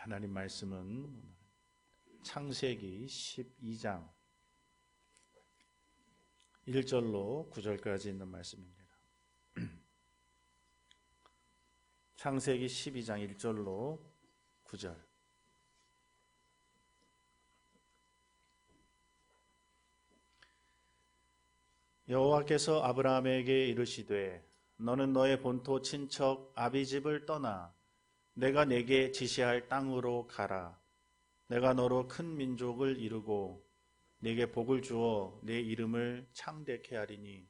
하나님 말씀은 창세기 12장 1절로 9절까지 있는 말씀입니다. 창세기 12장 1절로 9절. 여호와께서 아브라함에게 이르시되 너는 너의 본토 친척 아비집을 떠나 내가 네게 지시할 땅으로 가라. 내가 너로 큰 민족을 이루고 네게 복을 주어 네 이름을 창대케 하리니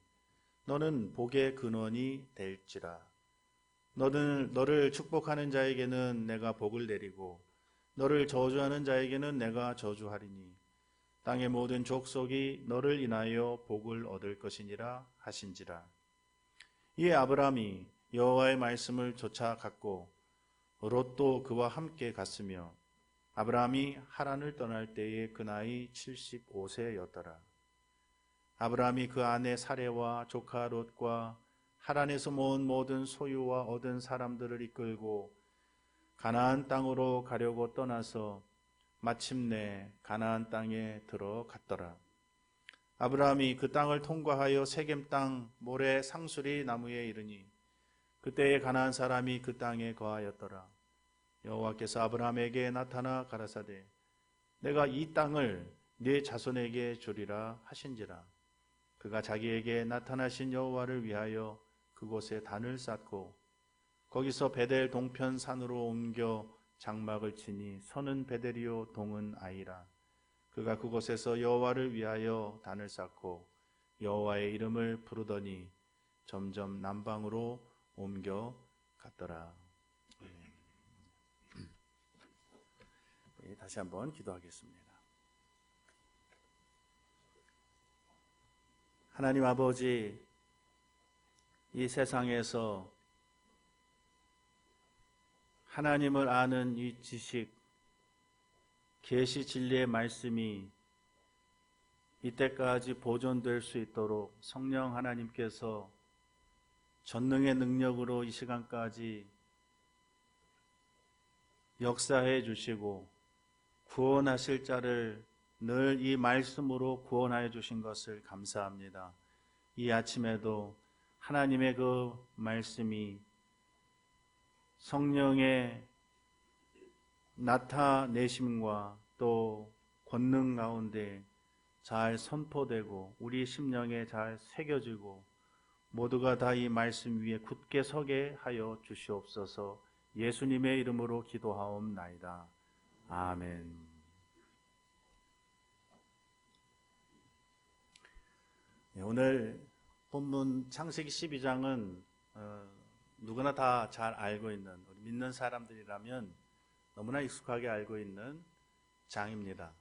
너는 복의 근원이 될지라. 너를 축복하는 자에게는 내가 복을 내리고 너를 저주하는 자에게는 내가 저주하리니 땅의 모든 족속이 너를 인하여 복을 얻을 것이니라 하신지라. 이에 아브라함이 여호와의 말씀을 쫓아갔고 롯도 그와 함께 갔으며 아브라함이 하란을 떠날 때에 그 나이 75세였더라. 아브라함이 그 아내 사레와 조카 롯과 하란에서 모은 모든 소유와 얻은 사람들을 이끌고 가나안 땅으로 가려고 떠나서 마침내 가나안 땅에 들어갔더라. 아브라함이 그 땅을 통과하여 세겜 땅 모래 상수리 나무에 이르니 그때에 가나안 사람이 그 땅에 거하였더라. 여호와께서 아브라함에게 나타나 가라사대 내가 이 땅을 네 자손에게 주리라 하신지라. 그가 자기에게 나타나신 여호와를 위하여 그곳에 단을 쌓고 거기서 베델 동편 산으로 옮겨 장막을 치니 서는 베델이요 동은 아이라. 그가 그곳에서 여호와를 위하여 단을 쌓고 여호와의 이름을 부르더니 점점 남방으로 옮겨 갔더라. 다시 한번 기도하겠습니다. 하나님 아버지, 이 세상에서 하나님을 아는 이 지식, 계시 진리의 말씀이 이때까지 보존될 수 있도록 성령 하나님께서 전능의 능력으로 이 시간까지 역사해 주시고 구원하실 자를 늘 이 말씀으로 구원하여 주신 것을 감사합니다. 이 아침에도 하나님의 그 말씀이 성령의 나타내심과 또 권능 가운데 잘 선포되고 우리 심령에 잘 새겨지고 모두가 다 이 말씀 위에 굳게 서게 하여 주시옵소서. 예수님의 이름으로 기도하옵나이다. 아멘. 오늘 본문 창세기 12장은 누구나 다 잘 알고 있는, 우리 믿는 사람들이라면 너무나 익숙하게 알고 있는 장입니다.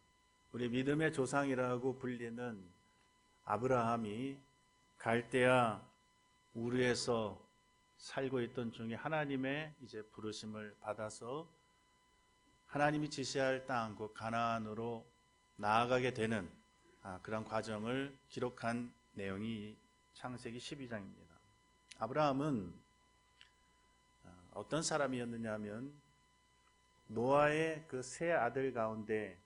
우리 믿음의 조상이라고 불리는 아브라함이 갈대아 우르에서 살고 있던 중에 하나님의 이제 부르심을 받아서 하나님이 지시할 땅, 그 가나안으로 나아가게 되는 그런 과정을 기록한 내용이 창세기 12장입니다. 아브라함은 어떤 사람이었느냐 하면 노아의 그 세 아들 가운데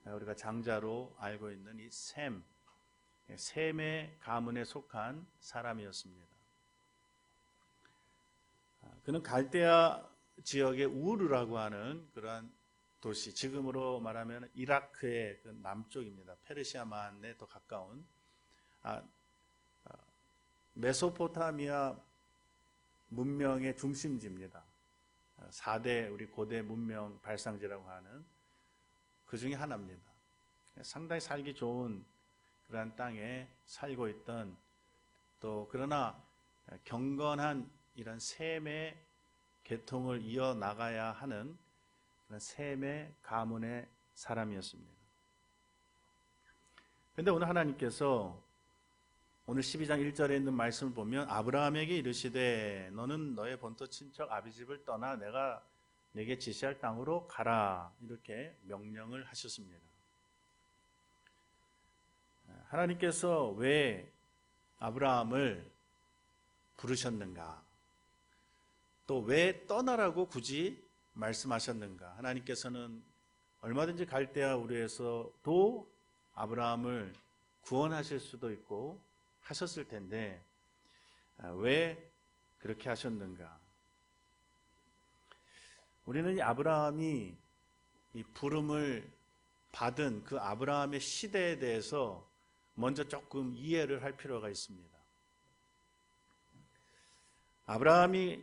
우리가 장자로 알고 있는 이 셈의 가문에 속한 사람이었습니다. 그는 갈대아 지역의 우르라고 하는 그러한 도시, 지금으로 말하면 이라크의 그 남쪽입니다. 페르시아만에 더 가까운 메소포타미아 문명의 중심지입니다. 4대 우리 고대 문명 발상지라고 하는 그 중에 하나입니다. 상당히 살기 좋은 그러한 땅에 살고 있던, 또 그러나 경건한 이런 셈의 계통을 이어나가야 하는 그런 셈의 가문의 사람이었습니다. 그런데 오늘 하나님께서 오늘 12장 1절에 있는 말씀을 보면 아브라함에게 이르시되 너는 너의 본토 친척 아비집을 떠나 내가 내게 지시할 땅으로 가라, 이렇게 명령을 하셨습니다. 하나님께서 왜 아브라함을 부르셨는가, 또 왜 떠나라고 굳이 말씀하셨는가? 하나님께서는 얼마든지 갈대아 우르에서도 아브라함을 구원하실 수도 있고 하셨을 텐데 왜 그렇게 하셨는가? 우리는 이 아브라함이 이 부름을 받은 그 아브라함의 시대에 대해서 먼저 조금 이해를 할 필요가 있습니다. 아브라함이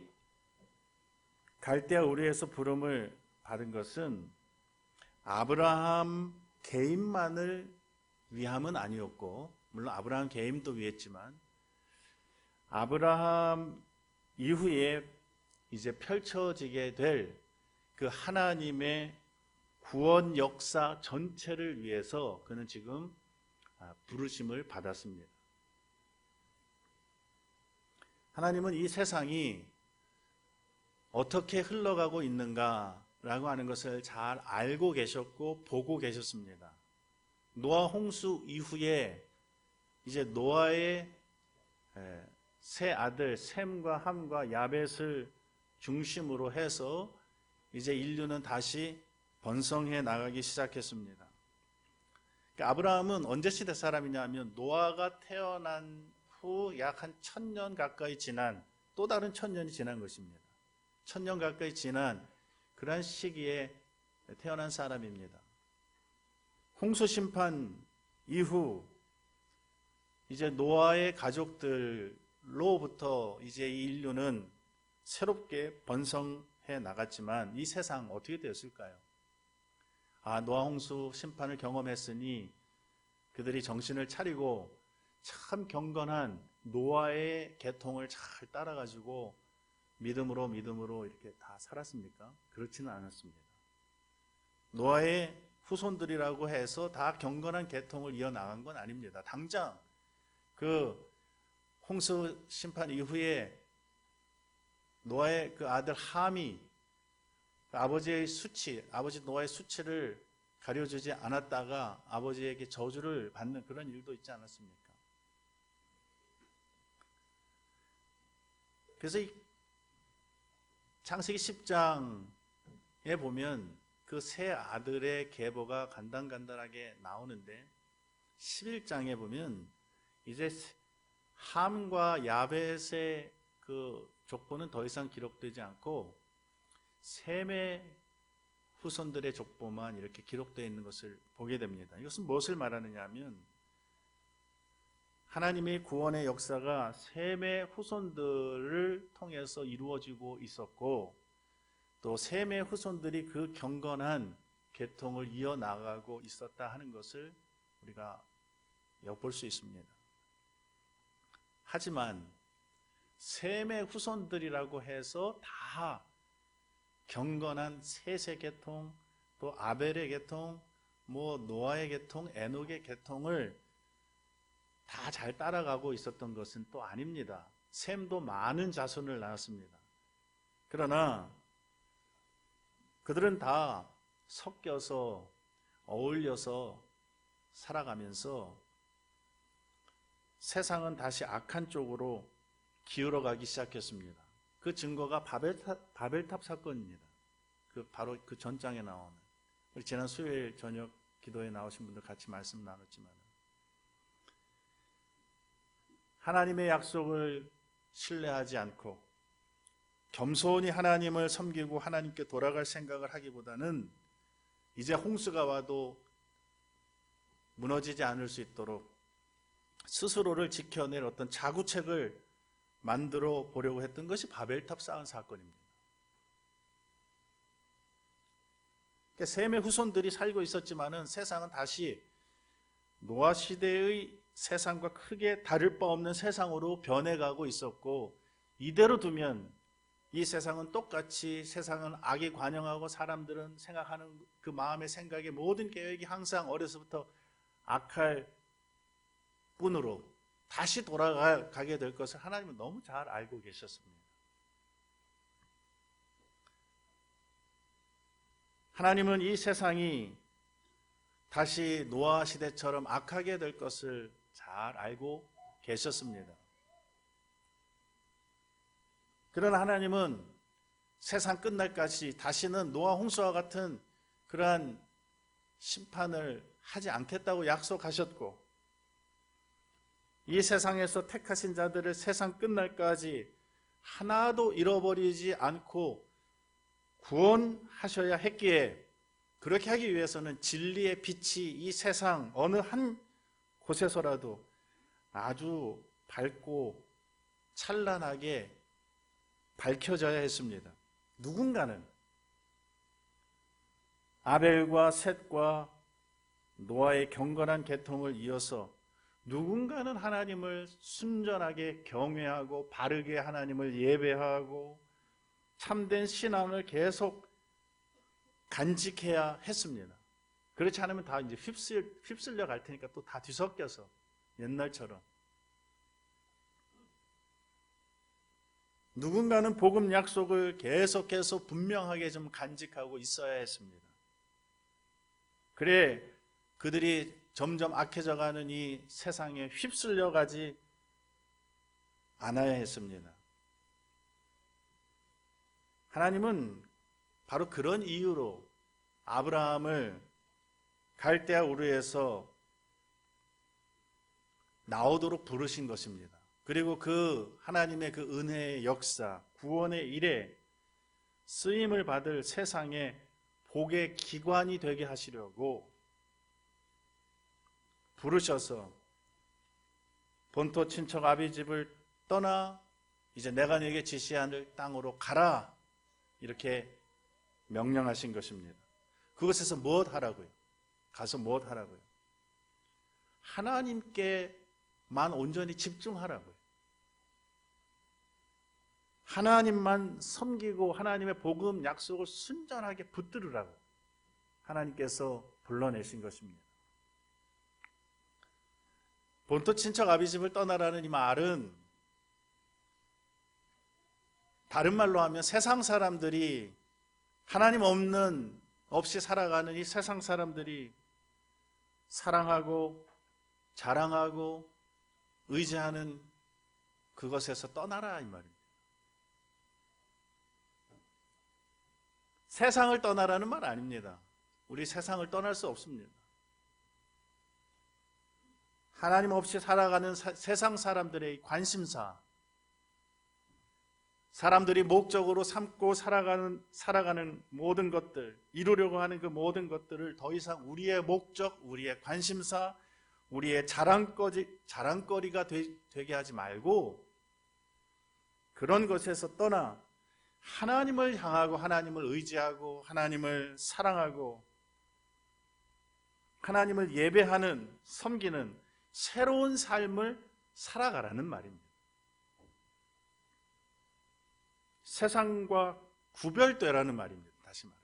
갈대아 우르에서 부름을 받은 것은 아브라함 개인만을 위함은 아니었고, 물론 아브라함 개인도 위했지만 아브라함 이후에 이제 펼쳐지게 될 그 하나님의 구원 역사 전체를 위해서 그는 지금 부르심을 받았습니다. 하나님은 이 세상이 어떻게 흘러가고 있는가라고 하는 것을 잘 알고 계셨고 보고 계셨습니다. 노아 홍수 이후에 이제 노아의 세 아들 셈과 함과 야벳을 중심으로 해서 이제 인류는 다시 번성해 나가기 시작했습니다. 그러니까 아브라함은 언제 시대 사람이냐 하면 노아가 태어난 후 약 한 1000년 가까이 지난 또 다른 1000년이 지난 것입니다. 1000년 가까이 지난 그러한 시기에 태어난 사람입니다. 홍수 심판 이후 이제 노아의 가족들로부터 이제 이 인류는 새롭게 번성해 나갔지만 이 세상 어떻게 되었을까요? 노아 홍수 심판을 경험했으니 그들이 정신을 차리고 참 경건한 노아의 계통을 잘 따라가지고 믿음으로 이렇게 다 살았습니까? 그렇지는 않았습니다. 노아의 후손들이라고 해서 다 경건한 계통을 이어나간 건 아닙니다. 당장 그 홍수 심판 이후에 노아의 그 아들 함이 아버지 노아의 수치를 가려주지 않았다가 아버지에게 저주를 받는 그런 일도 있지 않았습니까? 그래서 이 창세기 10장에 보면 그 세 아들의 계보가 간단간단하게 나오는데 11장에 보면 이제 함과 야벳의 그 족보는 더 이상 기록되지 않고 셈의 후손들의 족보만 이렇게 기록되어 있는 것을 보게 됩니다. 이것은 무엇을 말하느냐 하면 하나님의 구원의 역사가 셈의 후손들을 통해서 이루어지고 있었고 또 셈의 후손들이 그 경건한 계통을 이어나가고 있었다 하는 것을 우리가 엿볼 수 있습니다. 하지만 셈의 후손들이라고 해서 다 경건한 셋의 계통, 또 아벨의 계통, 노아의 계통, 에녹의 계통을 다 잘 따라가고 있었던 것은 또 아닙니다. 셈도 많은 자손을 낳았습니다. 그러나 그들은 다 섞여서 어울려서 살아가면서 세상은 다시 악한 쪽으로 기울어가기 시작했습니다. 그 증거가 바벨탑 사건입니다. 바로 그 전장에 나오는 우리 지난 수요일 저녁 기도에 나오신 분들 같이 말씀 나눴지만 하나님의 약속을 신뢰하지 않고 겸손히 하나님을 섬기고 하나님께 돌아갈 생각을 하기보다는 이제 홍수가 와도 무너지지 않을 수 있도록 스스로를 지켜낼 어떤 자구책을 만들어 보려고 했던 것이 바벨탑 쌓은 사건입니다. 그러니까 셈의 후손들이 살고 있었지만은 세상은 다시 노아 시대의 세상과 크게 다를 바 없는 세상으로 변해가고 있었고 이대로 두면 이 세상은 똑같이 세상은 악이 관영하고 사람들은 생각하는 그 마음의 생각의 모든 계획이 항상 어려서부터 악할 뿐으로 다시 돌아가게 될 것을 하나님은 너무 잘 알고 계셨습니다. 하나님은 이 세상이 다시 노아 시대처럼 악하게 될 것을 잘 알고 계셨습니다. 그러나 하나님은 세상 끝날까지 다시는 노아 홍수와 같은 그러한 심판을 하지 않겠다고 약속하셨고, 이 세상에서 택하신 자들을 세상 끝날까지 하나도 잃어버리지 않고 구원하셔야 했기에, 그렇게 하기 위해서는 진리의 빛이 이 세상 어느 한 곳에서라도 아주 밝고 찬란하게 밝혀져야 했습니다. 누군가는 아벨과 셋과 노아의 경건한 계통을 이어서 누군가는 하나님을 순전하게 경외하고 바르게 하나님을 예배하고 참된 신앙을 계속 간직해야 했습니다. 그렇지 않으면 다 이제 휩쓸려 갈 테니까 또 다 뒤섞여서 옛날처럼. 누군가는 복음 약속을 계속해서 분명하게 좀 간직하고 있어야 했습니다. 그래 그들이 점점 악해져 가는 이 세상에 휩쓸려 가지 않아야 했습니다. 하나님은 바로 그런 이유로 아브라함을 갈대아 우르에서 나오도록 부르신 것입니다. 그리고 그 하나님의 그 은혜의 역사, 구원의 일에 쓰임을 받을 세상에 복의 기관이 되게 하시려고 부르셔서 본토 친척 아비 집을 떠나 이제 내가 네게 지시하는 땅으로 가라, 이렇게 명령하신 것입니다. 그것에서 무엇 하라고요? 가서 무엇 하라고요? 하나님께만 온전히 집중하라고요. 하나님만 섬기고 하나님의 복음 약속을 순전하게 붙들으라고 하나님께서 불러내신 것입니다. 본토 친척 아비 집을 떠나라는 이 말은 다른 말로 하면 세상 사람들이, 하나님 없이 살아가는 이 세상 사람들이 사랑하고 자랑하고 의지하는 그것에서 떠나라, 이 말입니다. 세상을 떠나라는 말 아닙니다. 우리 세상을 떠날 수 없습니다. 하나님 없이 살아가는 세상 사람들의 관심사, 사람들이 목적으로 삼고 살아가는 모든 것들, 이루려고 하는 그 모든 것들을 더 이상 우리의 목적, 우리의 관심사, 우리의 자랑거리가 되게 하지 말고 그런 것에서 떠나 하나님을 향하고 하나님을 의지하고 하나님을 사랑하고 하나님을 예배하는, 섬기는 새로운 삶을 살아가라는 말입니다. 세상과 구별되라는 말입니다. 다시 말해.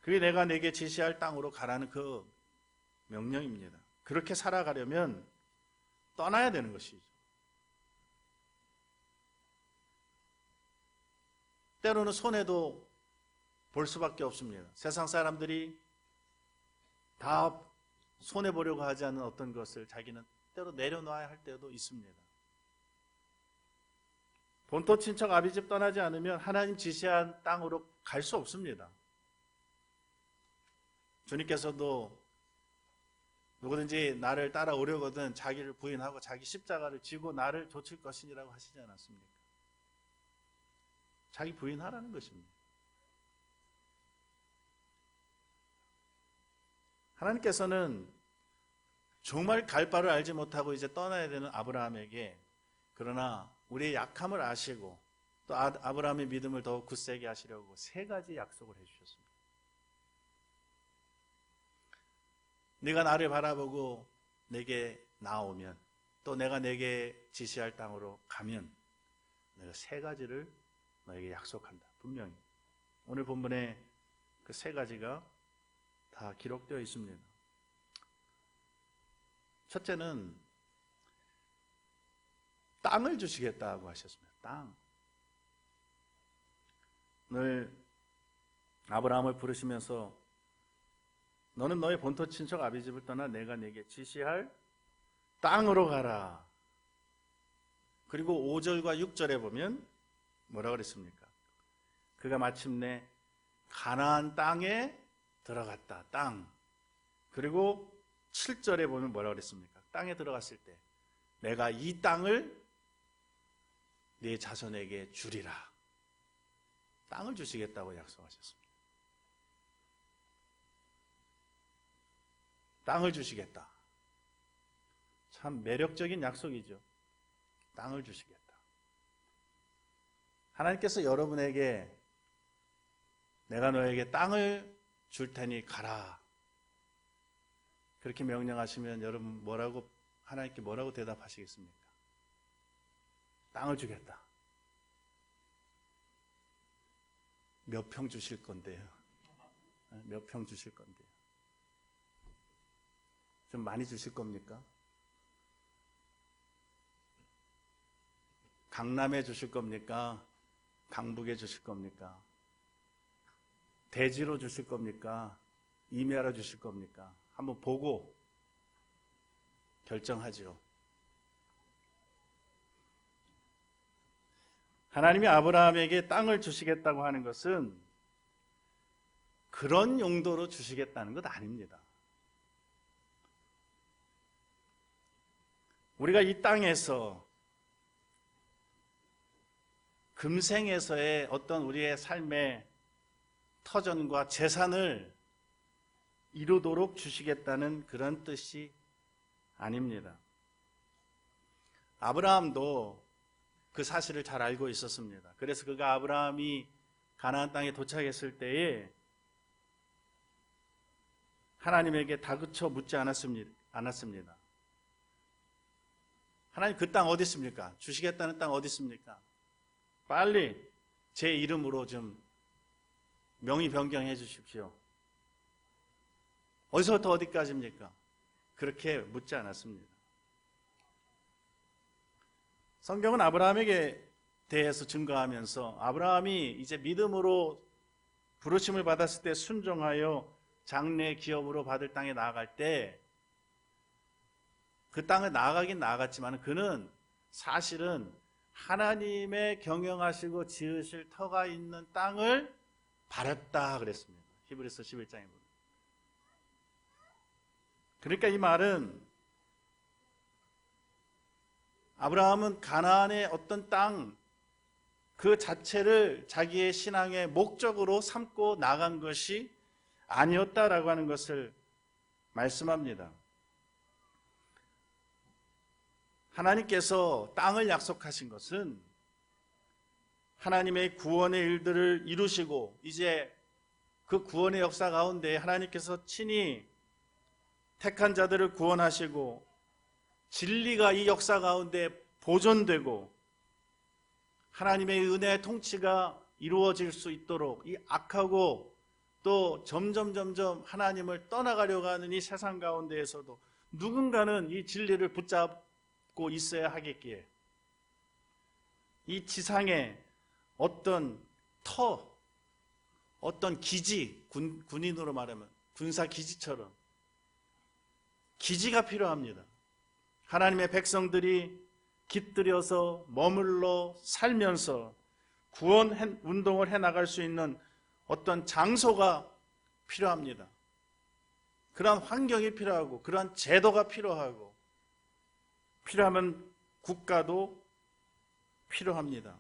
그게 내가 내게 지시할 땅으로 가라는 그 명령입니다. 그렇게 살아가려면 떠나야 되는 것이죠. 때로는 손해도 볼 수밖에 없습니다. 세상 사람들이 다 손해보려고 하지 않는 어떤 것을 자기는 때로 내려놔야 할 때도 있습니다. 본토 친척 아비 집 떠나지 않으면 하나님 지시한 땅으로 갈 수 없습니다. 주님께서도 누구든지 나를 따라오려거든 자기를 부인하고 자기 십자가를 지고 나를 좇을 것이니라고 하시지 않았습니까? 자기 부인하라는 것입니다. 하나님께서는 정말 갈 바를 알지 못하고 이제 떠나야 되는 아브라함에게, 그러나 우리의 약함을 아시고 또 아브라함의 믿음을 더욱 굳세게 하시려고 세 가지 약속을 해주셨습니다. 네가 나를 바라보고 내게 나오면, 또 내가 내게 지시할 땅으로 가면 내가 세 가지를 너에게 약속한다. 분명히 오늘 본문에 그 세 가지가 다 기록되어 있습니다. 첫째는 땅을 주시겠다고 하셨습니다. 땅. 오늘 아브라함을 부르시면서 너는 너의 본토 친척 아비 집을 떠나 내가 네게 지시할 땅으로 가라. 그리고 5절과 6절에 보면 뭐라 그랬습니까? 그가 마침내 가나안 땅에 들어갔다. 땅. 그리고 7절에 보면 뭐라 그랬습니까? 땅에 들어갔을 때 내가 이 땅을 네 자손에게 주리라. 땅을 주시겠다고 약속하셨습니다. 땅을 주시겠다. 참 매력적인 약속이죠. 땅을 주시겠다. 하나님께서 여러분에게 내가 너에게 땅을 줄 테니 가라. 그렇게 명령하시면 여러분 하나님께 뭐라고 대답하시겠습니까? 땅을 주겠다. 몇 평 주실 건데요? 몇 평 주실 건데요? 좀 많이 주실 겁니까? 강남에 주실 겁니까? 강북에 주실 겁니까? 대지로 주실 겁니까? 임야로 주실 겁니까? 한번 보고 결정하죠. 하나님이 아브라함에게 땅을 주시겠다고 하는 것은 그런 용도로 주시겠다는 것 아닙니다. 우리가 이 땅에서 금생에서의 어떤 우리의 삶의 터전과 재산을 이루도록 주시겠다는 그런 뜻이 아닙니다. 아브라함도 그 사실을 잘 알고 있었습니다. 그래서 그가 아브라함이 가나안 땅에 도착했을 때에 하나님에게 다그쳐 묻지 않았습니다. 하나님, 그 땅 어디 있습니까? 주시겠다는 땅 어디 있습니까? 빨리 제 이름으로 좀 명의 변경해 주십시오. 어디서부터 어디까지입니까? 그렇게 묻지 않았습니다. 성경은 아브라함에게 대해서 증거하면서 아브라함이 이제 믿음으로 부르심을 받았을 때 순종하여 장래 기업으로 받을 땅에 나아갈 때 그 땅에 나아가긴 나아갔지만 그는 사실은 하나님의 경영하시고 지으실 터가 있는 땅을 바랬다 그랬습니다. 히브리서 11장에 보면. 그러니까 이 말은 아브라함은 가나안의 어떤 땅 그 자체를 자기의 신앙의 목적으로 삼고 나간 것이 아니었다라고 하는 것을 말씀합니다. 하나님께서 땅을 약속하신 것은 하나님의 구원의 일들을 이루시고 이제 그 구원의 역사 가운데 하나님께서 친히 택한 자들을 구원하시고 진리가 이 역사 가운데 보존되고 하나님의 은혜의 통치가 이루어질 수 있도록 이 악하고 또 점점 하나님을 떠나가려고 하는 이 세상 가운데에서도 누군가는 이 진리를 붙잡고 있어야 하겠기에 이 지상에 어떤 어떤 기지, 군인으로 말하면 군사 기지처럼 기지가 필요합니다. 하나님의 백성들이 깃들여서 머물러 살면서 구원 운동을 해나갈 수 있는 어떤 장소가 필요합니다. 그러한 환경이 필요하고 그러한 제도가 필요하고 필요하면 국가도 필요합니다.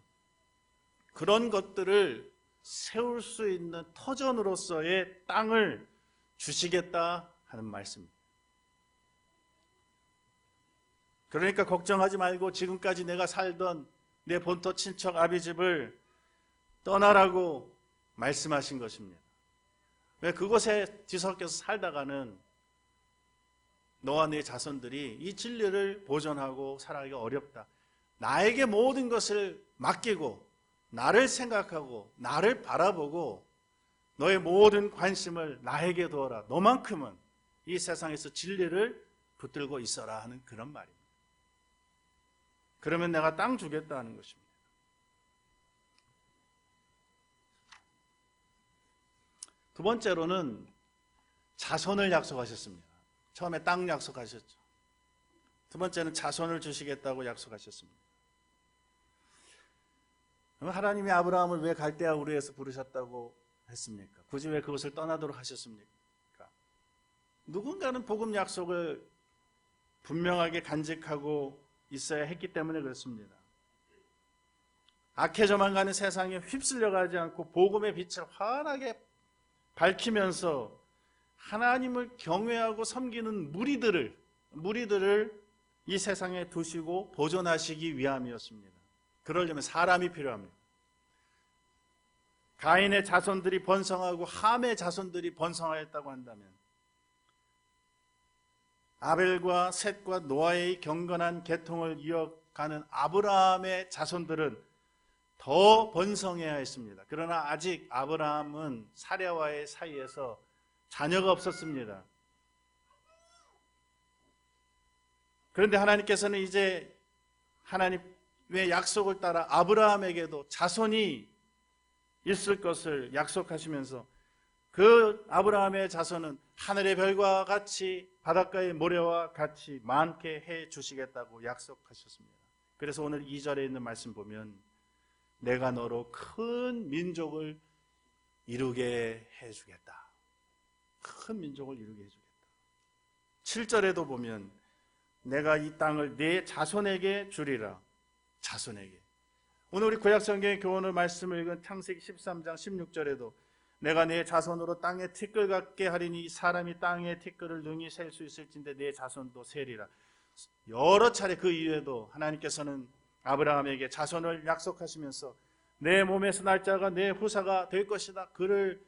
그런 것들을 세울 수 있는 터전으로서의 땅을 주시겠다 하는 말씀입니다. 그러니까 걱정하지 말고 지금까지 내가 살던 내 본토 친척 아비집을 떠나라고 말씀하신 것입니다. 왜 그곳에 뒤섞여서 살다가는 너와 네 자손들이 이 진리를 보존하고 살아가기가 어렵다. 나에게 모든 것을 맡기고 나를 생각하고 나를 바라보고 너의 모든 관심을 나에게 두어라. 너만큼은 이 세상에서 진리를 붙들고 있어라 하는 그런 말입니다. 그러면 내가 땅 주겠다는 것입니다. 두 번째로는 자손을 약속하셨습니다. 처음에 땅 약속하셨죠. 두 번째는 자손을 주시겠다고 약속하셨습니다. 그럼 하나님이 아브라함을 왜 갈대아 우르에서 부르셨다고 했습니까? 굳이 왜 그것을 떠나도록 하셨습니까? 누군가는 복음 약속을 분명하게 간직하고 있어야 했기 때문에 그렇습니다. 악해져만 가는 세상에 휩쓸려가지 않고 복음의 빛을 환하게 밝히면서 하나님을 경외하고 섬기는 무리들을 이 세상에 두시고 보존하시기 위함이었습니다. 그러려면 사람이 필요합니다. 가인의 자손들이 번성하고 함의 자손들이 번성하였다고 한다면 아벨과 셋과 노아의 경건한 계통을 이어가는 아브라함의 자손들은 더 번성해야 했습니다. 그러나 아직 아브라함은 사례와의 사이에서 자녀가 없었습니다. 그런데 하나님께서는 이제 하나님의 약속을 따라 아브라함에게도 자손이 있을 것을 약속하시면서 그 아브라함의 자손은 하늘의 별과 같이 바닷가의 모래와 같이 많게 해 주시겠다고 약속하셨습니다. 그래서 오늘 2절에 있는 말씀 보면 내가 너로 큰 민족을 이루게 해주겠다. 큰 민족을 이루게 해주겠다. 7절에도 보면 내가 이 땅을 네 자손에게 주리라. 자손에게. 오늘 우리 구약성경의 교훈을 말씀을 읽은 창세기 13장 16절에도 내가 네 자손으로 땅에 티끌 같게 하리니 사람이 땅의 티끌을 능히 셀 수 있을진데 네 자손도 세리라. 여러 차례 그 이후에도 하나님께서는 아브라함에게 자손을 약속하시면서 내 몸에서 날 자가 내 후사가 될 것이다. 그를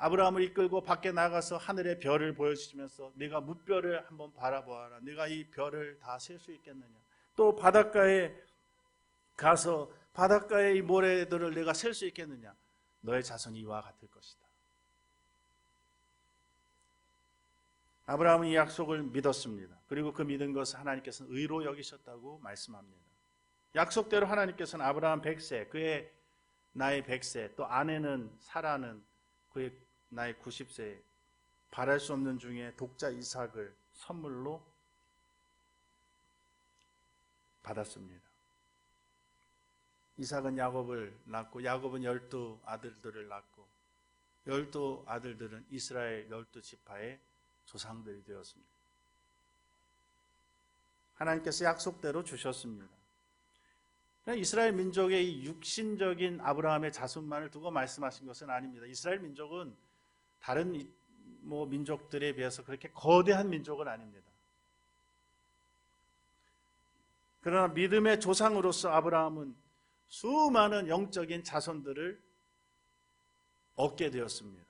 아브라함을 이끌고 밖에 나가서 하늘의 별을 보여주시면서 네가 뭇별을 한번 바라보아라. 네가 이 별을 다 셀 수 있겠느냐. 또 바닷가에 가서 바닷가의 이 모래들을 내가 셀 수 있겠느냐. 너의 자손이 이와 같을 것이다. 아브라함은 이 약속을 믿었습니다. 그리고 그 믿은 것을 하나님께서는 의로 여기셨다고 말씀합니다. 약속대로 하나님께서는 아브라함 100세, 그의 나이 100세, 또 아내는 사라는 그의 나이 90세, 바랄 수 없는 중에 독자 이삭을 선물로 받았습니다. 이삭은 야곱을 낳고 야곱은 12아들들을 낳고 12아들들은 이스라엘 12지파의 조상들이 되었습니다. 하나님께서 약속대로 주셨습니다. 이스라엘 민족의 이 육신적인 아브라함의 자손만을 두고 말씀하신 것은 아닙니다. 이스라엘 민족은 다른 민족들에 비해서 그렇게 거대한 민족은 아닙니다. 그러나 믿음의 조상으로서 아브라함은 수많은 영적인 자손들을 얻게 되었습니다.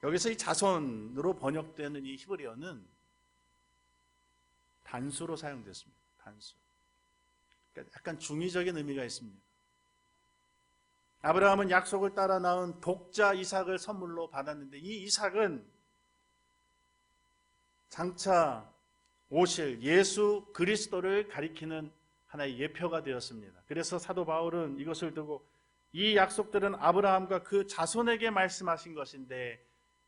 여기서 이 자손으로 번역되는 이 히브리어는 단수로 사용됐습니다. 단수. 그러니까 약간 중의적인 의미가 있습니다. 아브라함은 약속을 따라 낳은 독자 이삭을 선물로 받았는데 이 이삭은 장차 오실 예수 그리스도를 가리키는 하나의 예표가 되었습니다. 그래서 사도 바울은 이것을 두고 이 약속들은 아브라함과 그 자손에게 말씀하신 것인데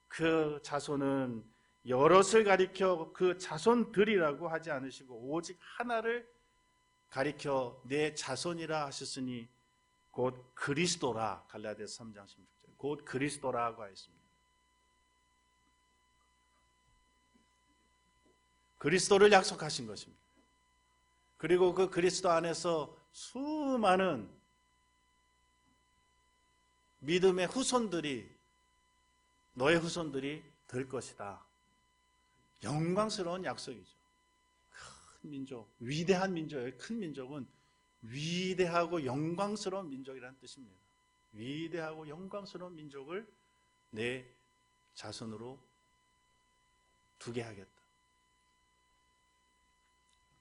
그 자손은 여럿을 가리켜 그 자손들이라고 하지 않으시고 오직 하나를 가리켜 내 자손이라 하셨으니 곧 그리스도라. 갈라디아서 3장 16절 곧 그리스도라고 하였습니다. 그리스도를 약속하신 것입니다. 그리고 그 그리스도 안에서 수많은 믿음의 후손들이 너의 후손들이 될 것이다. 영광스러운 약속이죠. 큰 민족, 위대한 민족이에요. 큰 민족은 위대하고 영광스러운 민족이라는 뜻입니다. 위대하고 영광스러운 민족을 내 자손으로 두게 하겠다.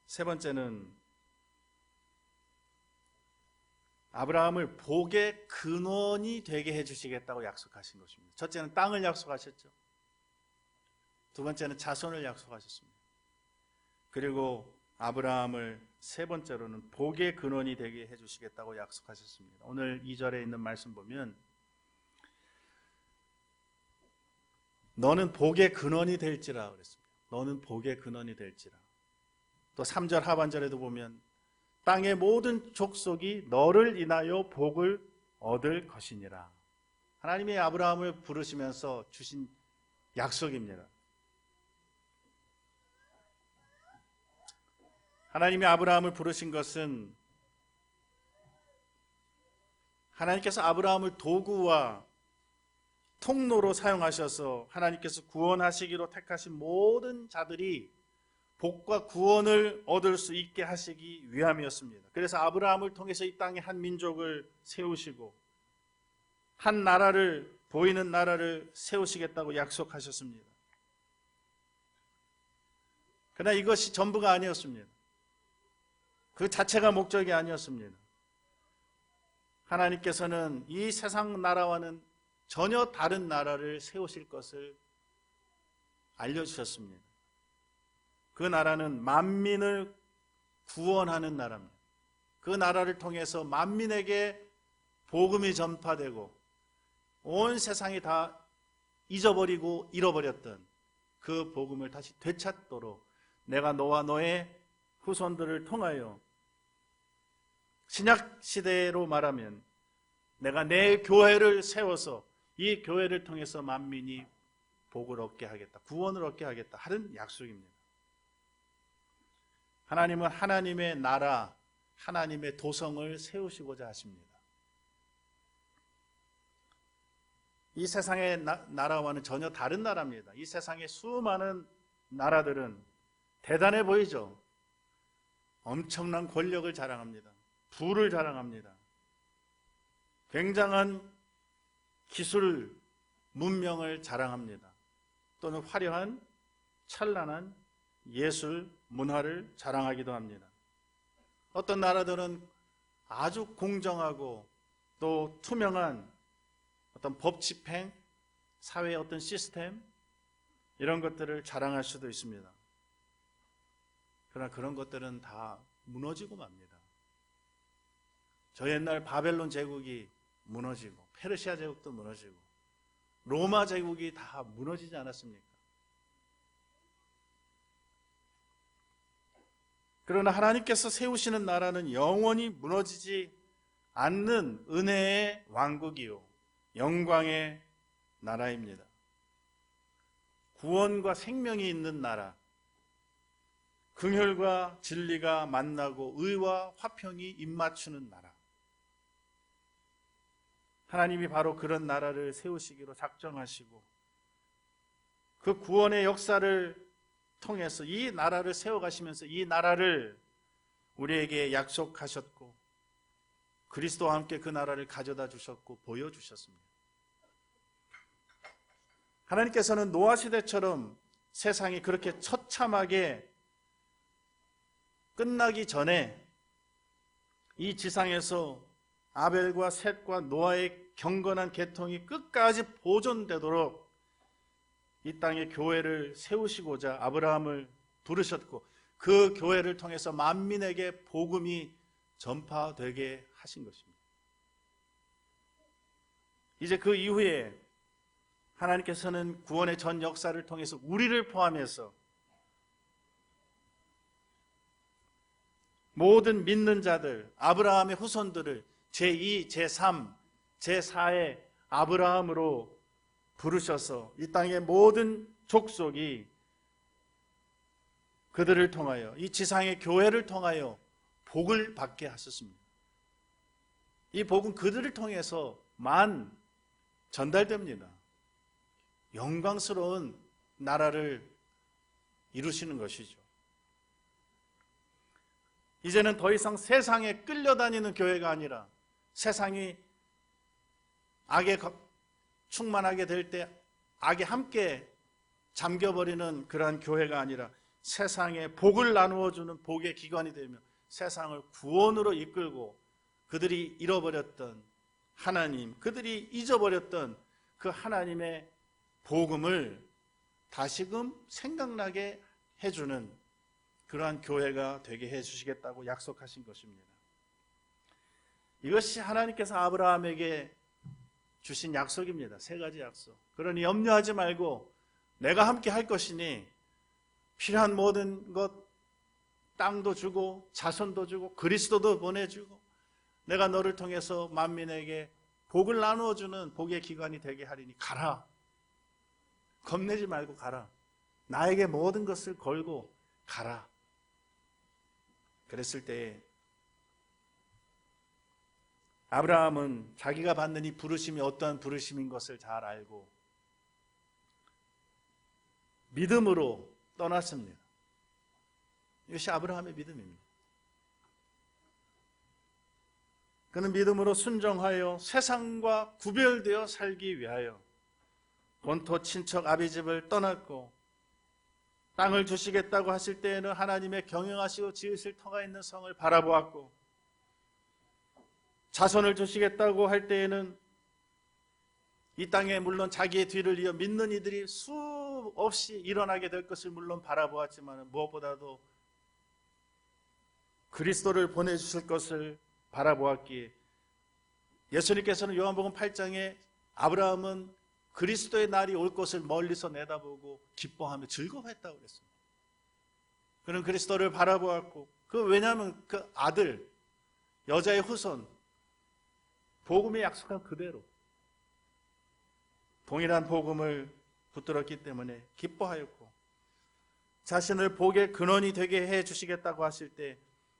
세 번째는 아브라함을 복의 근원이 되게 해주시겠다고 약속하신 것입니다. 첫째는 땅을 약속하셨죠. 두 번째는 자손을 약속하셨습니다. 그리고 아브라함을 세 번째로는 복의 근원이 되게 해주시겠다고 약속하셨습니다. 오늘 2절에 있는 말씀 보면 너는 복의 근원이 될지라 그랬습니다. 너는 복의 근원이 될지라. 또 3절 하반절에도 보면 땅의 모든 족속이 너를 인하여 복을 얻을 것이니라. 하나님이 아브라함을 부르시면서 주신 약속입니다. 하나님이 아브라함을 부르신 것은 하나님께서 아브라함을 도구와 통로로 사용하셔서 하나님께서 구원하시기로 택하신 모든 자들이 복과 구원을 얻을 수 있게 하시기 위함이었습니다. 그래서 아브라함을 통해서 이 땅에 한 민족을 세우시고 한 나라를, 보이는 나라를 세우시겠다고 약속하셨습니다. 그러나 이것이 전부가 아니었습니다. 그 자체가 목적이 아니었습니다. 하나님께서는 이 세상 나라와는 전혀 다른 나라를 세우실 것을 알려주셨습니다. 그 나라는 만민을 구원하는 나라입니다. 그 나라를 통해서 만민에게 복음이 전파되고 온 세상이 다 잊어버리고 잃어버렸던 그 복음을 다시 되찾도록 내가 너와 너의 후손들을 통하여 신약 시대로 말하면 내가 내 교회를 세워서 이 교회를 통해서 만민이 복을 얻게 하겠다, 구원을 얻게 하겠다 하는 약속입니다. 하나님은 하나님의 나라, 하나님의 도성을 세우시고자 하십니다. 이 세상의 나라와는 전혀 다른 나라입니다. 이 세상의 수많은 나라들은 대단해 보이죠. 엄청난 권력을 자랑합니다. 부를 자랑합니다. 굉장한 기술, 문명을 자랑합니다. 또는 화려한 찬란한 예술, 문화를 자랑하기도 합니다. 어떤 나라들은 아주 공정하고 또 투명한 어떤 법 집행, 사회의 어떤 시스템, 이런 것들을 자랑할 수도 있습니다. 그러나 그런 것들은 다 무너지고 맙니다. 저 옛날 바벨론 제국이 무너지고 페르시아 제국도 무너지고 로마 제국이 다 무너지지 않았습니까? 그러나 하나님께서 세우시는 나라는 영원히 무너지지 않는 은혜의 왕국이요 영광의 나라입니다. 구원과 생명이 있는 나라, 긍휼과 진리가 만나고 의와 화평이 입맞추는 나라. 하나님이 바로 그런 나라를 세우시기로 작정하시고 그 구원의 역사를 통해서 이 나라를 세워가시면서 이 나라를 우리에게 약속하셨고 그리스도와 함께 그 나라를 가져다 주셨고 보여주셨습니다. 하나님께서는 노아 시대처럼 세상이 그렇게 처참하게 끝나기 전에 이 지상에서 아벨과 셋과 노아의 경건한 계통이 끝까지 보존되도록 이 땅에 교회를 세우시고자 아브라함을 부르셨고 그 교회를 통해서 만민에게 복음이 전파되게 하신 것입니다. 이제 그 이후에 하나님께서는 구원의 전 역사를 통해서 우리를 포함해서 모든 믿는 자들, 아브라함의 후손들을 제2, 제3, 제4의 아브라함으로 부르셔서 이 땅의 모든 족속이 그들을 통하여 이 지상의 교회를 통하여 복을 받게 하셨습니다. 이 복은 그들을 통해서만 전달됩니다. 영광스러운 나라를 이루시는 것이죠. 이제는 더 이상 세상에 끌려다니는 교회가 아니라 세상이 악에 충만하게 될 때 악에 함께 잠겨버리는 그러한 교회가 아니라 세상에 복을 나누어주는 복의 기관이 되며 세상을 구원으로 이끌고 그들이 잃어버렸던 하나님, 그들이 잊어버렸던 그 하나님의 복음을 다시금 생각나게 해주는 그러한 교회가 되게 해주시겠다고 약속하신 것입니다. 이것이 하나님께서 아브라함에게 주신 약속입니다. 3가지 약속. 그러니 염려하지 말고 내가 함께 할 것이니 필요한 모든 것 땅도 주고 자손도 주고 그리스도도 보내주고 내가 너를 통해서 만민에게 복을 나누어주는 복의 기관이 되게 하리니 가라. 겁내지 말고 가라. 나에게 모든 것을 걸고 가라. 그랬을 때 아브라함은 자기가 받는 이 부르심이 어떠한 부르심인 것을 잘 알고 믿음으로 떠났습니다. 이것이 아브라함의 믿음입니다. 그는 믿음으로 순종하여 세상과 구별되어 살기 위하여 본토 친척 아비집을 떠났고 땅을 주시겠다고 하실 때에는 하나님의 경영하시고 지으실 터가 있는 성을 바라보았고 자손을 주시겠다고 할 때에는 이 땅에 물론 자기의 뒤를 이어 믿는 이들이 수없이 일어나게 될 것을 물론 바라보았지만 무엇보다도 그리스도를 보내주실 것을 바라보았기에 예수님께서는 요한복음 8장에 아브라함은 그리스도의 날이 올 것을 멀리서 내다보고 기뻐하며 즐거워했다고 그랬습니다. 그는 그리스도를 바라보았고 왜냐하면 그 아들 여자의 후손 복음의 약속한 그대로 동일한 복음을 붙들었기 때문에 기뻐하였고 자신을 복의 근원이 되게 해주시겠다고 하실 때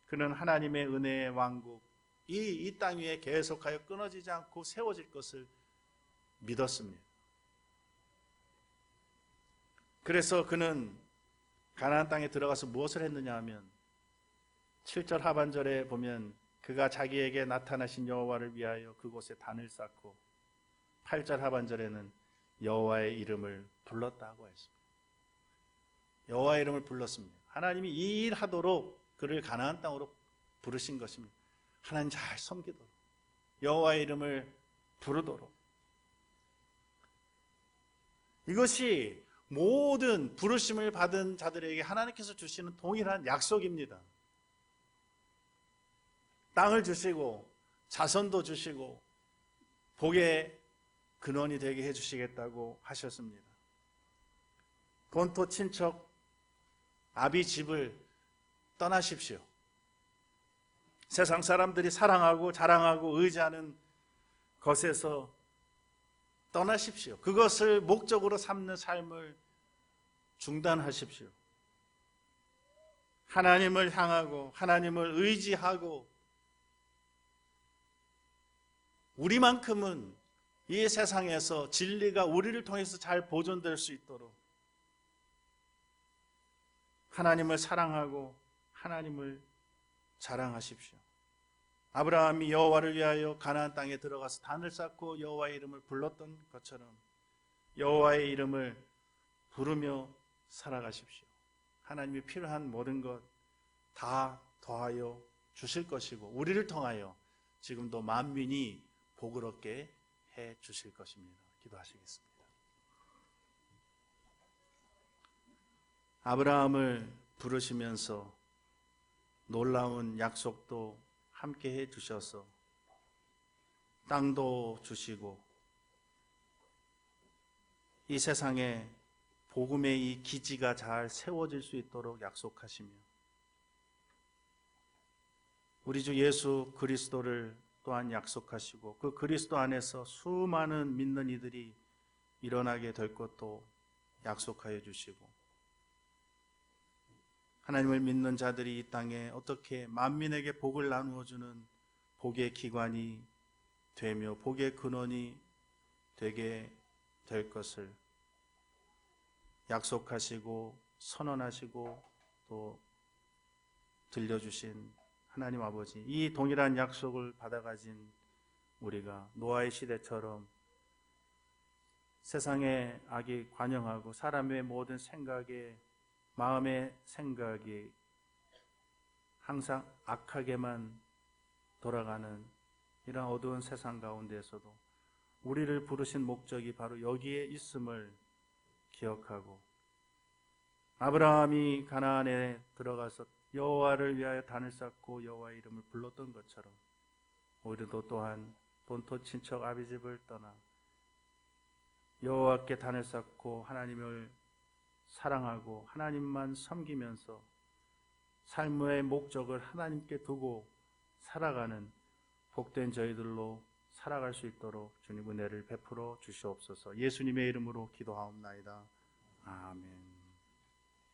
그는 하나님의 은혜의 왕국 이 땅 위에 계속하여 끊어지지 않고 세워질 것을 믿었습니다. 그래서 그는 가나안 땅에 들어가서 무엇을 했느냐 하면 7절 하반절에 보면 그가 자기에게 나타나신 여호와를 위하여 그곳에 단을 쌓고 8절 하반절에는 여호와의 이름을 불렀다고 했습니다. 여호와의 이름을 불렀습니다. 하나님이 이 일 하도록 그를 가나안 땅으로 부르신 것입니다. 하나님 잘 섬기도록 여호와의 이름을 부르도록 이것이 모든 부르심을 받은 자들에게 하나님께서 주시는 동일한 약속입니다. 땅을 주시고 자손도 주시고 복의 근원이 되게 해주시겠다고 하셨습니다. 본토 친척 아비 집을 떠나십시오. 세상 사람들이 사랑하고 자랑하고 의지하는 것에서 떠나십시오. 그것을 목적으로 삼는 삶을 중단하십시오. 하나님을 향하고 하나님을 의지하고 우리만큼은 이 세상에서 진리가 우리를 통해서 잘 보존될 수 있도록 하나님을 사랑하고 하나님을 자랑하십시오. 아브라함이 여호와를 위하여 가나안 땅에 들어가서 단을 쌓고 여호와의 이름을 불렀던 것처럼 여호와의 이름을 부르며 살아가십시오. 하나님이 필요한 모든 것 다 더하여 주실 것이고 우리를 통하여 지금도 만민이 복을 얻게 해 주실 것입니다. 기도하시겠습니다. 아브라함을 부르시면서 놀라운 약속도 함께 해 주셔서 땅도 주시고 이 세상에 복음의 이 기지가 잘 세워질 수 있도록 약속하시며 우리 주 예수 그리스도를 또한 약속하시고 그 그리스도 안에서 수많은 믿는 이들이 일어나게 될 것도 약속하여 주시고 하나님을 믿는 자들이 이 땅에 어떻게 만민에게 복을 나누어 주는 복의 기관이 되며 복의 근원이 되게 될 것을 약속하시고 선언하시고 또 들려주신 하나님 아버지, 이 동일한 약속을 받아가진 우리가 노아의 시대처럼 세상의 악이 관영하고 사람의 모든 생각에 마음의 생각이 항상 악하게만 돌아가는 이런 어두운 세상 가운데에서도 우리를 부르신 목적이 바로 여기에 있음을 기억하고 아브라함이 가나안에 들어가서 여호와를 위하여 단을 쌓고 여호와의 이름을 불렀던 것처럼 우리도 또한 본토 친척 아비집을 떠나 여호와께 단을 쌓고 하나님을 사랑하고 하나님만 섬기면서 삶의 목적을 하나님께 두고 살아가는 복된 저희들로 살아갈 수 있도록 주님 은혜를 베풀어 주시옵소서. 예수님의 이름으로 기도하옵나이다. 아멘.